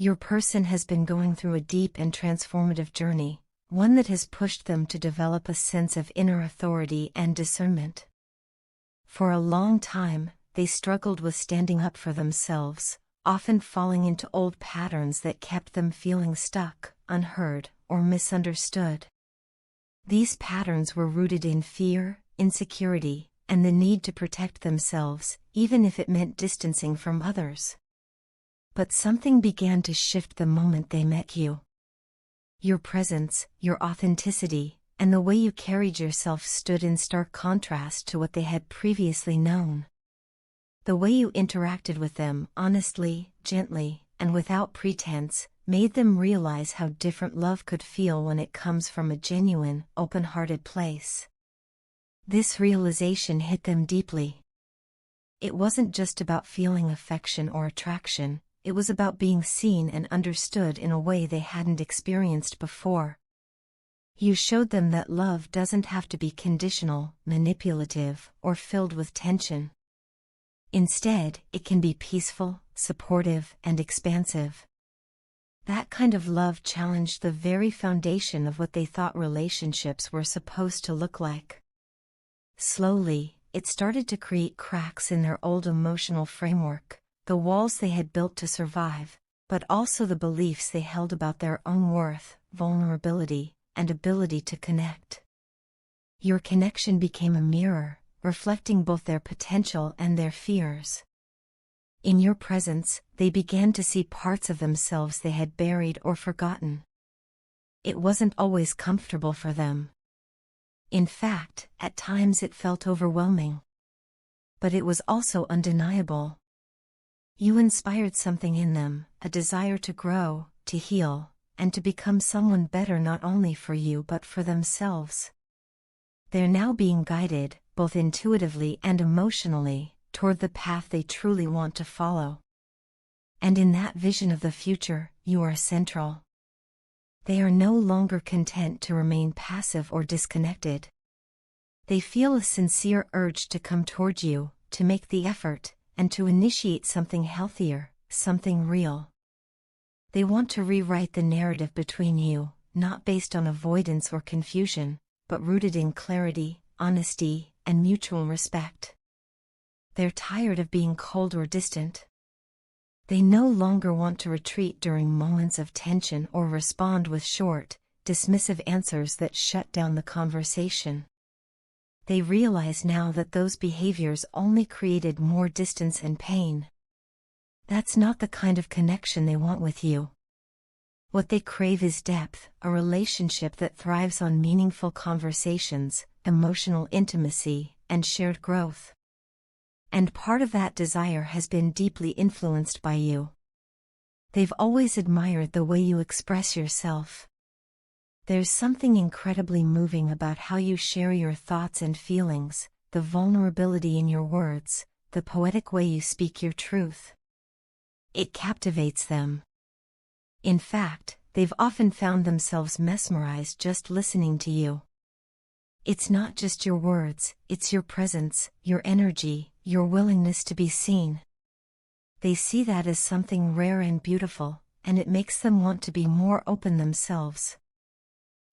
Your person has been going through a deep and transformative journey, one that has pushed them to develop a sense of inner authority and discernment. For a long time, they struggled with standing up for themselves, often falling into old patterns that kept them feeling stuck, unheard, or misunderstood. These patterns were rooted in fear, insecurity, and the need to protect themselves, even if it meant distancing from others. But something began to shift the moment they met you. Your presence, your authenticity, and the way you carried yourself stood in stark contrast to what they had previously known. The way you interacted with them, honestly, gently, and without pretense, made them realize how different love could feel when it comes from a genuine, open-hearted place. This realization hit them deeply. It wasn't just about feeling affection or attraction, it was about being seen and understood in a way they hadn't experienced before. You showed them that love doesn't have to be conditional, manipulative, or filled with tension. Instead, it can be peaceful, supportive, and expansive. That kind of love challenged the very foundation of what they thought relationships were supposed to look like. Slowly, it started to create cracks in their old emotional framework, the walls they had built to survive, but also the beliefs they held about their own worth, vulnerability, and ability to connect. Your connection became a mirror, reflecting both their potential and their fears. In your presence, they began to see parts of themselves they had buried or forgotten. It wasn't always comfortable for them. In fact, at times it felt overwhelming. But it was also undeniable. You inspired something in them, a desire to grow, to heal, and to become someone better not only for you but for themselves. They're now being guided, both intuitively and emotionally, toward the path they truly want to follow. And in that vision of the future, you are central. They are no longer content to remain passive or disconnected. They feel a sincere urge to come toward you, to make the effort, and to initiate something healthier, something real. They want to rewrite the narrative between you, not based on avoidance or confusion, but rooted in clarity, honesty, and mutual respect. They're tired of being cold or distant. They no longer want to retreat during moments of tension or respond with short, dismissive answers that shut down the conversation. They realize now that those behaviors only created more distance and pain. That's not the kind of connection they want with you. What they crave is depth, a relationship that thrives on meaningful conversations, emotional intimacy, and shared growth. And part of that desire has been deeply influenced by you. They've always admired the way you express yourself. There's something incredibly moving about how you share your thoughts and feelings, the vulnerability in your words, the poetic way you speak your truth. It captivates them. In fact, they've often found themselves mesmerized just listening to you. It's not just your words, it's your presence, your energy, your willingness to be seen. They see that as something rare and beautiful, and it makes them want to be more open themselves.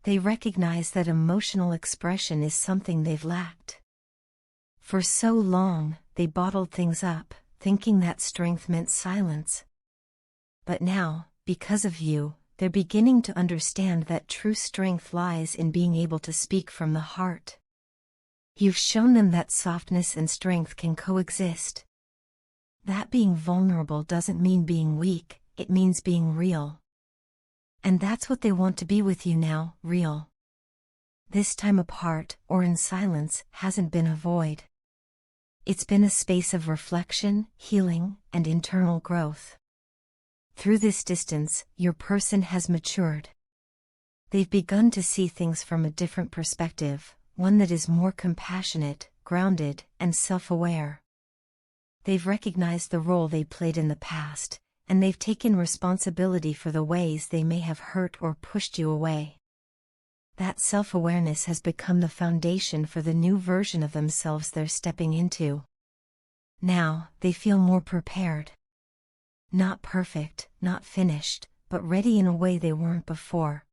They recognize that emotional expression is something they've lacked. For so long, they bottled things up, thinking that strength meant silence. But now, because of you, they're beginning to understand that true strength lies in being able to speak from the heart. You've shown them that softness and strength can coexist. That being vulnerable doesn't mean being weak, it means being real. And that's what they want to be with you now, real. This time apart, or in silence, hasn't been a void. It's been a space of reflection, healing, and internal growth. Through this distance, your person has matured. They've begun to see things from a different perspective, one that is more compassionate, grounded, and self-aware. They've recognized the role they played in the past, and they've taken responsibility for the ways they may have hurt or pushed you away. That self-awareness has become the foundation for the new version of themselves they're stepping into. Now, they feel more prepared. not perfect, not finished, but ready in a way they weren't before.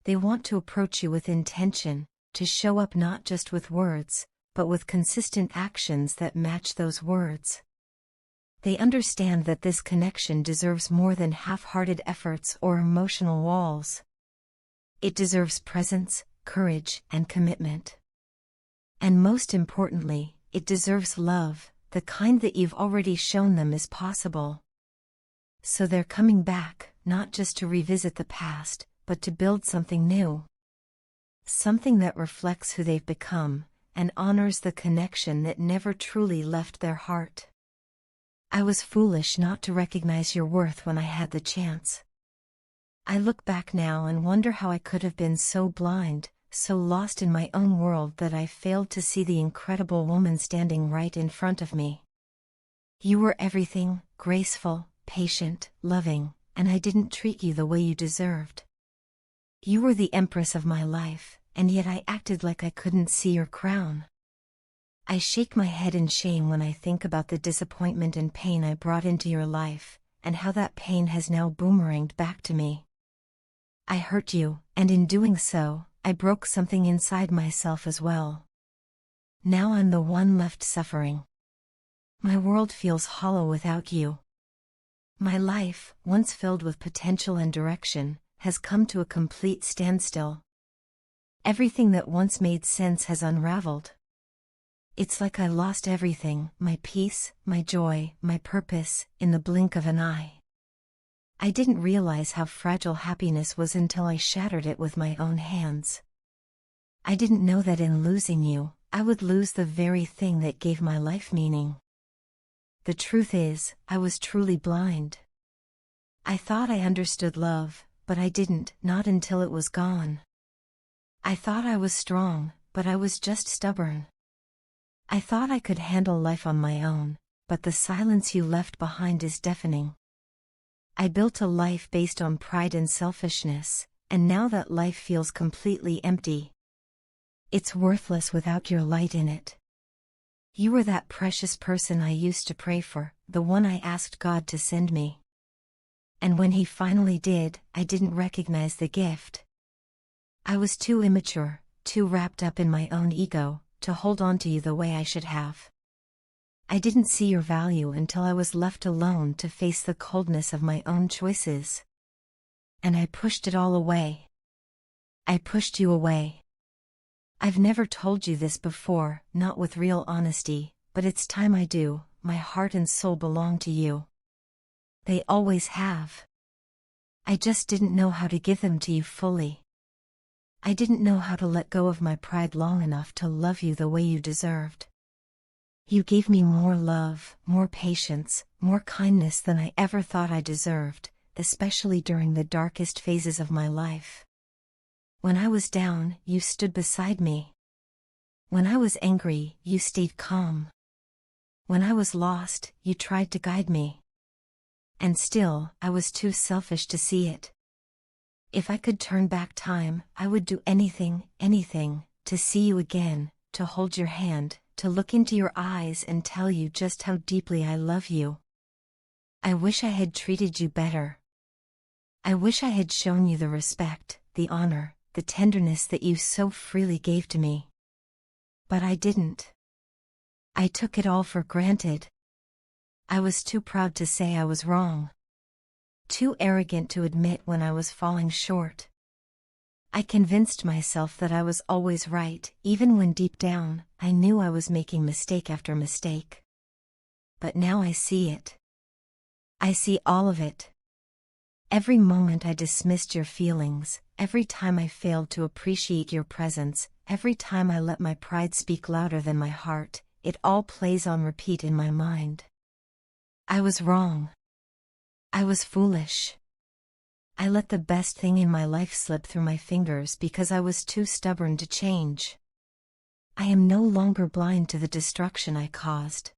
They want to approach you with intention, to show up not just with words, but with consistent actions that match those words. They understand that this connection deserves more than half-hearted efforts or emotional walls. It deserves presence, courage, and commitment. And most importantly, it deserves love, the kind that you've already shown them is possible. So they're coming back, not just to revisit the past, but to build something new. Something that reflects who they've become, and honors the connection that never truly left their heart. I was foolish not to recognize your worth when I had the chance. I look back now and wonder how I could have been so blind, so lost in my own world that I failed to see the incredible woman standing right in front of me. You were everything, graceful, patient, loving, and I didn't treat you the way you deserved. You were the empress of my life, and yet I acted like I couldn't see your crown. I shake my head in shame when I think about the disappointment and pain I brought into your life, and how that pain has now boomeranged back to me. I hurt you, and in doing so, I broke something inside myself as well. Now I'm the one left suffering. My world feels hollow without you. My life, once filled with potential and direction, has come to a complete standstill. Everything that once made sense has unraveled. It's like I lost everything, my peace, my joy, my purpose, in the blink of an eye. I didn't realize how fragile happiness was until I shattered it with my own hands. I didn't know that in losing you, I would lose the very thing that gave my life meaning. The truth is, I was truly blind. I thought I understood love, but I didn't, not until it was gone. I thought I was strong, but I was just stubborn. I thought I could handle life on my own, but the silence you left behind is deafening. I built a life based on pride and selfishness, and now that life feels completely empty. It's worthless without your light in it. You were that precious person I used to pray for, the one I asked God to send me. And when He finally did, I didn't recognize the gift. I was too immature, too wrapped up in my own ego, to hold on to you the way I should have. I didn't see your value until I was left alone to face the coldness of my own choices. And I pushed it all away. I pushed you away. I've never told you this before, not with real honesty, but it's time I do. My heart and soul belong to you. They always have. I just didn't know how to give them to you fully. I didn't know how to let go of my pride long enough to love you the way you deserved. You gave me more love, more patience, more kindness than I ever thought I deserved, especially during the darkest phases of my life. When I was down, you stood beside me. When I was angry, you stayed calm. When I was lost, you tried to guide me. And still, I was too selfish to see it. If I could turn back time, I would do anything, to see you again, to hold your hand, to look into your eyes and tell you just how deeply I love you. I wish I had treated you better. I wish I had shown you the respect, the honor, the tenderness that you so freely gave to me. But I didn't. I took it all for granted. I was too proud to say I was wrong. Too arrogant to admit when I was falling short. I convinced myself that I was always right, even when deep down, I knew I was making mistake after mistake. But now I see it. I see all of it. Every moment I dismissed your feelings, every time I failed to appreciate your presence, every time I let my pride speak louder than my heart, it all plays on repeat in my mind. I was wrong. I was foolish. I let the best thing in my life slip through my fingers because I was too stubborn to change. I am no longer blind to the destruction I caused.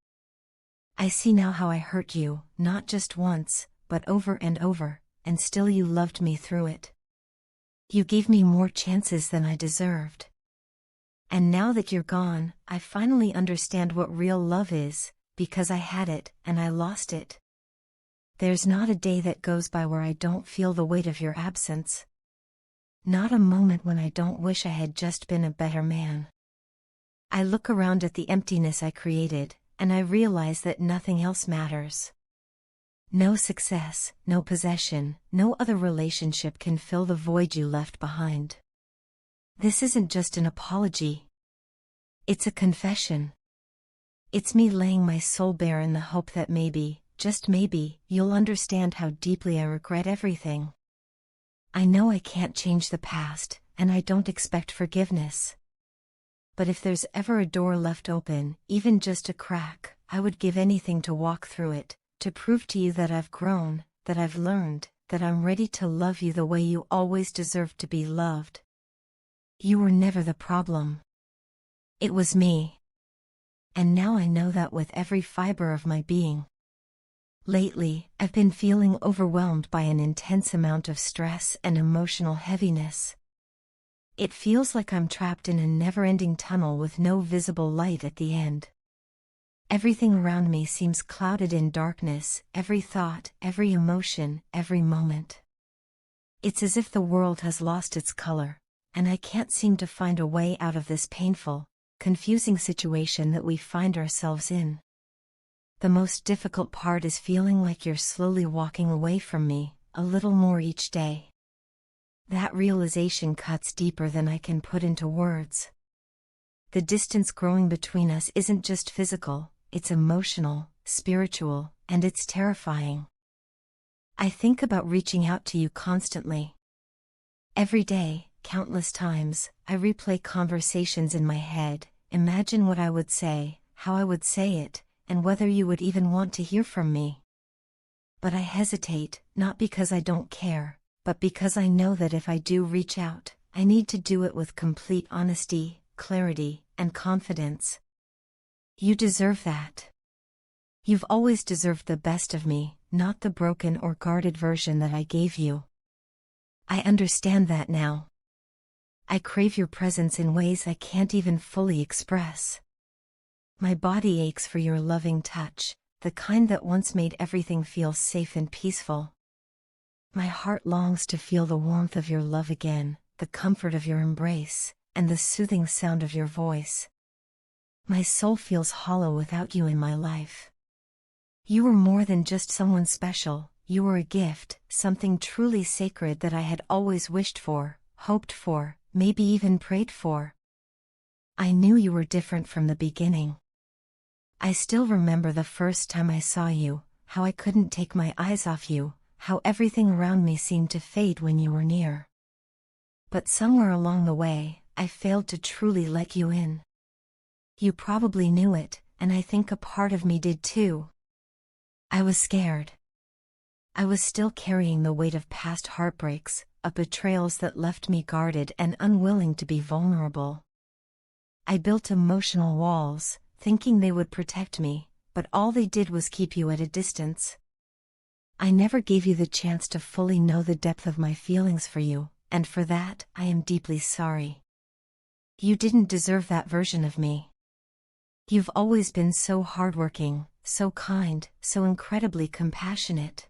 I see now how I hurt you, not just once, but over and over, and still you loved me through it. You gave me more chances than I deserved. And now that you're gone, I finally understand what real love is, because I had it, and I lost it. There's not a day that goes by where I don't feel the weight of your absence. Not a moment when I don't wish I had just been a better man. I look around at the emptiness I created, and I realize that nothing else matters. No success, no possession, no other relationship can fill the void you left behind. This isn't just an apology. It's a confession. It's me laying my soul bare in the hope that maybe, just maybe, you'll understand how deeply I regret everything. I know I can't change the past, and I don't expect forgiveness. But if there's ever a door left open, even just a crack, I would give anything to walk through it, to prove to you that I've grown, that I've learned, that I'm ready to love you the way you always deserved to be loved. You were never the problem. It was me. And now I know that with every fiber of my being. Lately, I've been feeling overwhelmed by an intense amount of stress and emotional heaviness. It feels like I'm trapped in a never-ending tunnel with no visible light at the end. Everything around me seems clouded in darkness, every thought, every emotion, every moment. It's as if the world has lost its color, and I can't seem to find a way out of this painful, confusing situation that we find ourselves in. The most difficult part is feeling like you're slowly walking away from me, a little more each day. That realization cuts deeper than I can put into words. The distance growing between us isn't just physical, it's emotional, spiritual, and it's terrifying. I think about reaching out to you constantly. Every day, countless times, I replay conversations in my head, imagine what I would say, how I would say it, and whether you would even want to hear from me. But I hesitate, not because I don't care, but because I know that if I do reach out, I need to do it with complete honesty, clarity, and confidence. You deserve that. You've always deserved the best of me, not the broken or guarded version that I gave you. I understand that now. I crave your presence in ways I can't even fully express. My body aches for your loving touch, the kind that once made everything feel safe and peaceful. My heart longs to feel the warmth of your love again, the comfort of your embrace, and the soothing sound of your voice. My soul feels hollow without you in my life. You were more than just someone special, you were a gift, something truly sacred that I had always wished for, hoped for, maybe even prayed for. I knew you were different from the beginning. I still remember the first time I saw you, how I couldn't take my eyes off you, how everything around me seemed to fade when you were near. But somewhere along the way, I failed to truly let you in. You probably knew it, and I think a part of me did too. I was scared. I was still carrying the weight of past heartbreaks, of betrayals that left me guarded and unwilling to be vulnerable. I built emotional walls, thinking they would protect me, but all they did was keep you at a distance. I never gave you the chance to fully know the depth of my feelings for you, and for that, I am deeply sorry. You didn't deserve that version of me. You've always been so hardworking, so kind, so incredibly compassionate.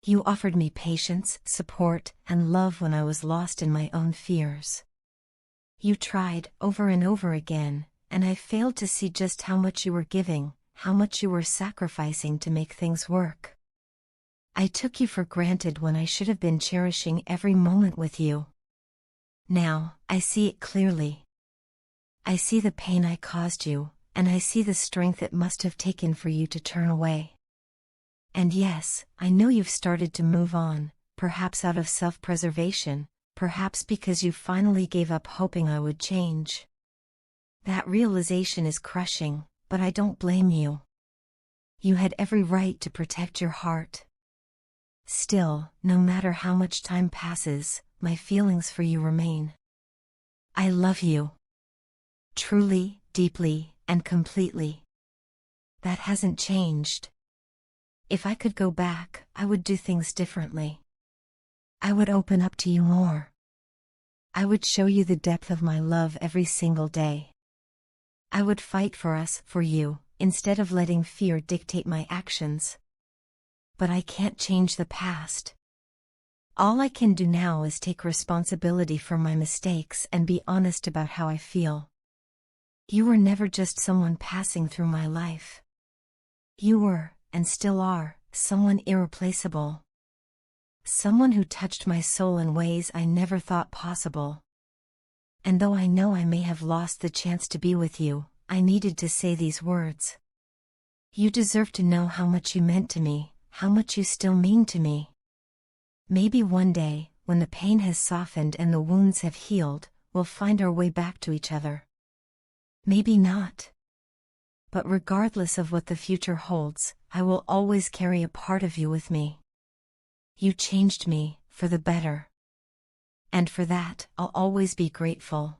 You offered me patience, support, and love when I was lost in my own fears. You tried, over and over again, and I failed to see just how much you were giving, how much you were sacrificing to make things work. I took you for granted when I should have been cherishing every moment with you. Now, I see it clearly. I see the pain I caused you, and I see the strength it must have taken for you to turn away. And yes, I know you've started to move on, perhaps out of self-preservation, perhaps because you finally gave up hoping I would change. That realization is crushing, but I don't blame you. You had every right to protect your heart. Still, no matter how much time passes, my feelings for you remain. I love you. Truly, deeply, and completely. That hasn't changed. If I could go back, I would do things differently. I would open up to you more. I would show you the depth of my love every single day. I would fight for us, for you, instead of letting fear dictate my actions. but I can't change the past. All I can do now is take responsibility for my mistakes and be honest about how I feel. You were never just someone passing through my life. You were, and still are, someone irreplaceable. Someone who touched my soul in ways I never thought possible. And though I know I may have lost the chance to be with you, I needed to say these words. You deserve to know how much you meant to me, how much you still mean to me. Maybe one day, when the pain has softened and the wounds have healed, we'll find our way back to each other. Maybe not. But regardless of what the future holds, I will always carry a part of you with me. You changed me, for the better. And for that, I'll always be grateful.